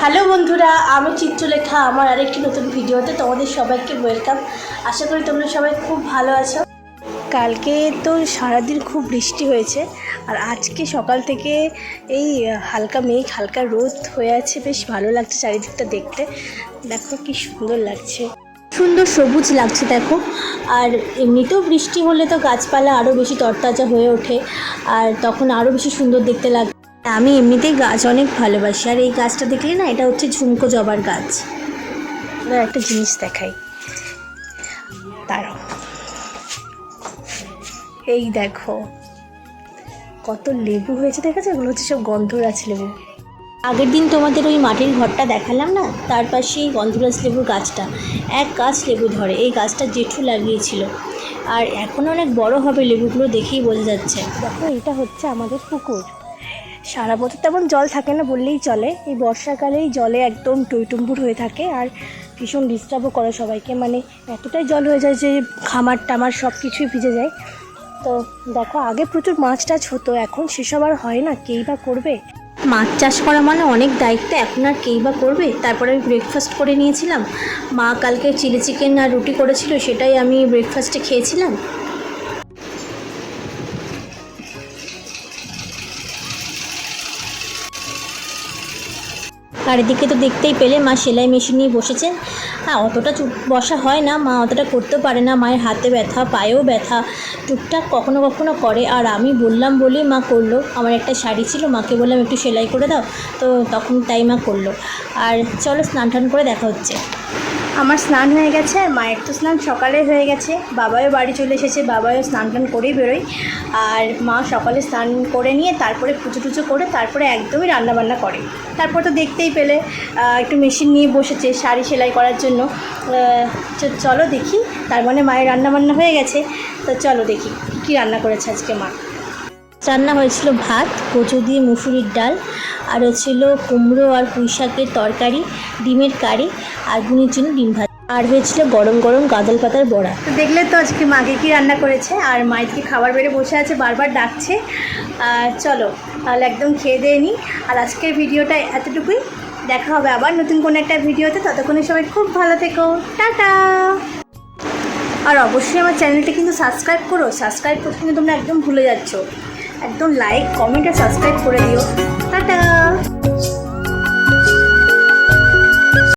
Hello বন্ধুরা, আমি চিত্রলেখা। আমার আরেকটি নতুন ভিডিওতে তোমাদের সবাইকে ওয়েলকাম। আশা করি তোমরা সবাই খুব ভালো আছো। কালকে তো সারাদিন খুব বৃষ্টি হয়েছে, আর আজকে সকাল থেকে এই হালকা মেঘ হালকা রোদ হয়ে আছে। বেশ ভালো লাগছে চারিদিকটা দেখতে। দেখো কি সুন্দর লাগছে, সুন্দর সবুজ লাগছে দেখো। আর এমনিতেও বৃষ্টি হলে তো গাছপালা আরও বেশি তরতাজা হয়ে ওঠে, আর তখন আরও বেশি সুন্দর দেখতে লাগে। আমি এমনিতেই গাছ অনেক ভালোবাসি, আর এই গাছটা দেখলে না, এটা হচ্ছে ঝুমকো জবার গাছ। এবার একটা জিনিস দেখাই, দাঁড়াও। এই দেখো কত লেবু হয়েছে, দেখেছো? এগুলো হচ্ছে সব গন্ধরাজ লেবু। আগের দিন তোমাদের ওই মাটির ঘরটা দেখালাম না, তার পাশেই গন্ধরাজ লেবুর গাছটা। এক গাছ লেবু ধরে, এই গাছটা জেঠু লাগিয়েছিল, আর এখনও অনেক বড় হবে লেবুগুলো, দেখেই বোঝা যাচ্ছে। দেখো, এটা হচ্ছে আমাদের পুকুর। সারা বছর তেমন জল থাকে না বললেই চলে, এই বর্ষাকালেই জলে একদম টইটুম্বুর হয়ে থাকে, আর ভীষণ ডিস্টার্বও করে সবাইকে। মানে এতটাই জল হয়ে যায় যে খামার টামার সব কিছুই ভিজে যায়। তো দেখো, আগে প্রচুর মাছ টাছ হতো, এখন সেসব আর হয় না। কেই বা করবে? মাছ চাষ করা মানে অনেক দায়িত্ব, এখন আর কেই বা করবে। তারপরে আমি ব্রেকফাস্ট করে নিয়েছিলাম। মা কালকে চিলি চিকেন আর রুটি করেছিল, সেটাই আমি ব্রেকফাস্টে খেয়েছিলাম। আর এদিকে তো দেখতেই পেলে, মা সেলাই মেশিন নিয়ে বসেছেন। হ্যাঁ, অতটা বসা হয় না, মা অতটা করতে পারে না। মায়ের হাতে ব্যথা, পায়েও ব্যথা, টুকটাক কখনো কখনো করে। আর আমি বললাম বলেই মা করলো। আমার একটা শাড়ি ছিল, মাকে বললাম একটু সেলাই করে দাও, তো তখন তাই মা করলো। আর চলো, স্নান টান করে দেখা হচ্ছে। আমার স্নান হয়ে গেছে, আর মায়ের তো স্নান সকালে হয়ে গেছে। বাবাও বাড়ি চলে এসেছে, বাবাও স্নান টান করেই বেরোয়। আর মা সকালে স্নান করে নিয়ে তারপরে পুজো টুজো করে তারপরে একদমই রান্নাবান্না করে। তারপর তো দেখতেই পেলে একটু মেশিন নিয়ে বসেছে শাড়ি সেলাই করার জন্য। চলো দেখি, তার মানে মায়ের রান্নাবান্না হয়ে গেছে। তো চলো দেখি কী রান্না করেছে আজকে মা। রান্না হয়েছিল ভাত, কচু দিয়ে মুসুরির ডাল, আর হচ্ছিল কুমড়ো আর পুঁই শাকের তরকারি, ডিমের কারি, আর বুনির জন্য ডিম ভাত, আর হয়েছিল গরম গরম গাজল পাতার বড়া। তো দেখলে তো আজকে মাকে কী রান্না করেছে, আর মাইকে খাবার বেড়ে বসে আছে, বারবার ডাকছে। চলো তাহলে একদম খেয়ে দিয়ে নিই। আর আজকের ভিডিওটা এতটুকুই। দেখা হবে আবার নতুন কোনো একটা ভিডিওতে। ততক্ষণে সবাই খুব ভালো থেকো, টাটা। আর অবশ্যই আমার চ্যানেলটা কিন্তু সাবস্ক্রাইব করো। সাবস্ক্রাইব করতে কিন্তু তোমরা একদম ভুলে যাচ্ছ। একদম লাইক, কমেন্ট আর সাবস্ক্রাইব করে দিও। টাটা।